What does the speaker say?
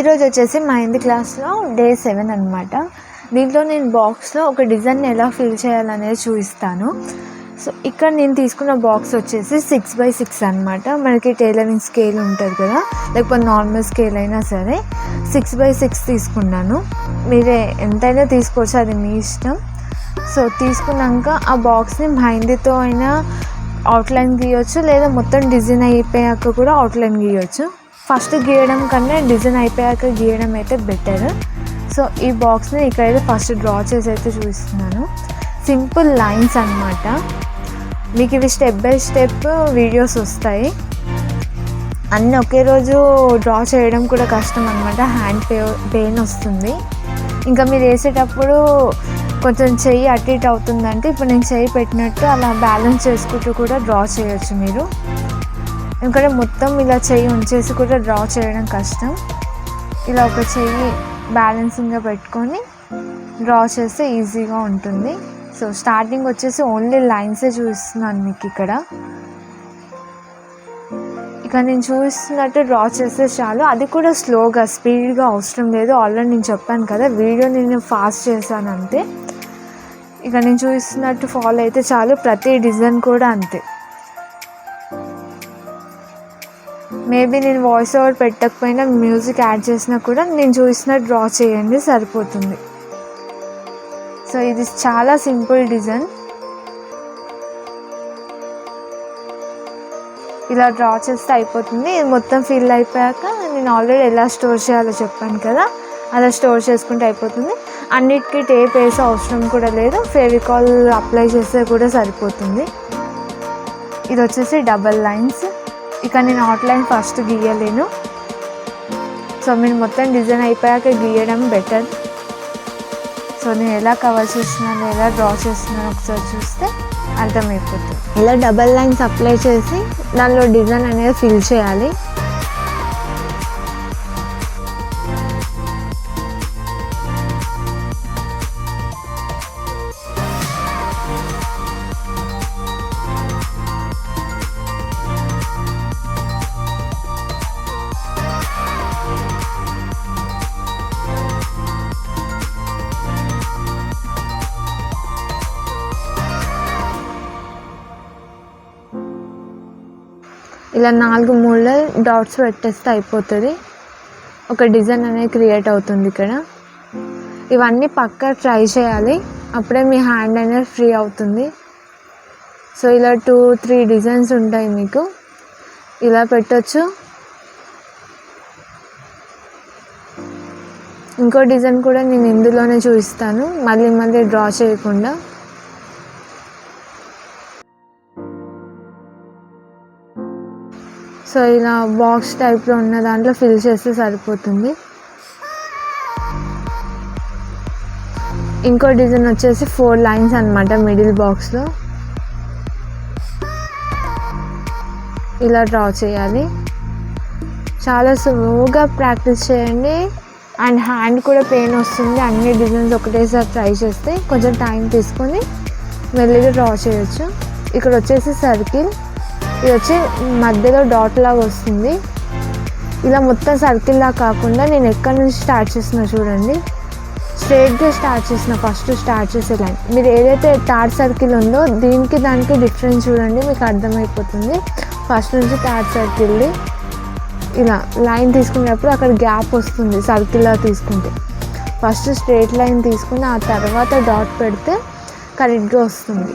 ఈరోజు వచ్చేసి మా హిందీ క్లాస్లో డే 7 అనమాట. దీంట్లో నేను బాక్స్లో ఒక డిజైన్ ఎలా ఫిల్ చేయాలనేది చూపిస్తాను. సో ఇక్కడ నేను తీసుకున్న బాక్స్ వచ్చేసి 6x6 అనమాట. మనకి టైలరింగ్ స్కేల్ ఉంటుంది కదా, లేకపోతే నార్మల్ స్కేల్ అయినా సరే 6x6 తీసుకున్నాను. మీరే ఎంతైనా తీసుకోవచ్చు, అది మీ ఇష్టం. సో తీసుకున్నాక ఆ బాక్స్ని హిందీతో అయినా అవుట్లైన్ గీయవచ్చు, లేదా మొత్తం డిజైన్ అయిపోయాక కూడా అవుట్లైన్ గీయవచ్చు. ఫస్ట్ గీయడం కన్నా డిజైన్ అయిపోయాక గీయడం అయితే బెటర్. సో ఈ బాక్స్ని ఇక్కడైతే ఫస్ట్ డ్రా చేసి అయితే చూపిస్తున్నాను. సింపుల్ లైన్స్ అనమాట. మీకు ఇవి స్టెప్ బై స్టెప్ వీడియోస్ వస్తాయి. అన్నీ ఒకే రోజు డ్రా చేయడం కూడా కష్టం అనమాట, హ్యాండ్ పెయిన్ వస్తుంది. ఇంకా మీరు వేసేటప్పుడు కొంచెం చెయ్యి అటు ఇటు అవుతుందంటే ఇప్పుడు నేను చెయ్యి పెట్టినట్టు అలా బ్యాలెన్స్ చేసుకుంటూ కూడా డ్రా చేయొచ్చు మీరు. ఎందుకంటే మొత్తం ఇలా చెయ్యి ఉంచేసి కూడా డ్రా చేయడం కష్టం. ఇలా ఒక చెయ్యి బ్యాలెన్సింగ్గా పెట్టుకొని డ్రా చేస్తే ఈజీగా ఉంటుంది. సో స్టార్టింగ్ వచ్చేసి ఓన్లీ లైన్సే చూపిస్తున్నాను మీకు. ఇక నేను చూపిస్తున్నట్టు డ్రా చేస్తే చాలు. అది కూడా స్లోగా, స్పీడ్గా అవసరం లేదు. ఆల్రెడీ నేను చెప్పాను కదా, వీడియో నేను ఫాస్ట్ చేశాను అంతే. ఇక నేను చూపిస్తున్నట్టు ఫాలో అయితే చాలు. ప్రతి డిజైన్ కూడా అంతే. మేబీ నేను వాయిస్ ఓవర్ పెట్టకపోయినా మ్యూజిక్ యాడ్ చేసినా కూడా నేను చూసినట్టు డ్రా చేయండి, సరిపోతుంది. సో ఇది చాలా సింపుల్ డిజైన్. ఇలా డ్రా చేస్తే అయిపోతుంది. ఇది మొత్తం ఫిల్ అయిపోయాక నేను ఆల్రెడీ ఎలా స్టోర్ చేయాలో చెప్పాను కదా, అలా స్టోర్ చేసుకుంటే అయిపోతుంది. అన్నిటికీ టేప్ వేసే అవసరం కూడా లేదు, ఫెవికాల్ అప్లై చేస్తే కూడా సరిపోతుంది. ఇది వచ్చేసి డబల్ లైన్స్. ఇక నేను అవుట్లైన్ ఫస్ట్ గీయలేను. సో మీరు మొత్తం డిజైన్ అయిపోయాక గీయడం బెటర్. సో నేను ఎలా కవర్ చేస్తున్నాను, ఎలా డ్రా చేస్తున్నాను ఒకసారి చూస్తే అర్థమైపోతుంది. ఇలా డబల్ లైన్స్ అప్లై చేసి దానిలో డిజైన్ అనేది ఫిల్ చేయాలి. ఇలా 4 మూల డాట్స్ పెట్టేస్తే అయిపోతుంది. ఒక డిజైన్ అనేది క్రియేట్ అవుతుంది ఇక్కడ. ఇవన్నీ పక్కా ట్రై చేయాలి, అప్పుడే మీ హ్యాండ్ అనేది ఫ్రీ అవుతుంది. సో ఇలా 2-3 డిజైన్స్ ఉంటాయి మీకు, ఇలా పెట్టచ్చు. ఇంకో డిజైన్ కూడా నేను ఇందులోనే చూపిస్తాను, మళ్ళీ డ్రా చేయకుండా. సో ఇలా బాక్స్ టైప్లో ఉన్న దాంట్లో ఫిల్ చేస్తే సరిపోతుంది. ఇంకో డిజైన్ వచ్చేసి 4 లైన్స్ అనమాట మిడిల్ బాక్స్లో. ఇలా డ్రా చేయాలి. చాలా స్లోగా ప్రాక్టీస్ చేయండి. అండ్ హ్యాండ్ కూడా పెయిన్ వస్తుంది. అన్ని డిజైన్స్ ఒకటేసారి ట్రై చేస్తే కొంచెం టైం తీసుకొని మెల్లిగా డ్రా చేయొచ్చు. ఇక్కడ వచ్చేసి సర్కిల్, ఇది వచ్చి మధ్యలో డాట్ లాగా వస్తుంది. ఇలా మొత్తం సర్కిల్లా కాకుండా నేను ఎక్కడి నుంచి స్టార్ట్ చేస్తున్నా చూడండి, స్ట్రైట్గా స్టార్ట్ చేసిన. ఫస్ట్ స్టార్ట్ చేసే లైన్, మీరు ఏదైతే థర్డ్ సర్కిల్ ఉందో దానికి డిఫరెన్స్ చూడండి, మీకు అర్థమైపోతుంది. ఫస్ట్ నుంచి థర్డ్ సర్కిల్ది ఇలా లైన్ తీసుకునేటప్పుడు అక్కడ గ్యాప్ వస్తుంది. సర్కిల్లా తీసుకుంటే ఫస్ట్ స్ట్రైట్ లైన్ తీసుకుని ఆ తర్వాత డాట్ పెడితే కరెక్ట్గా వస్తుంది.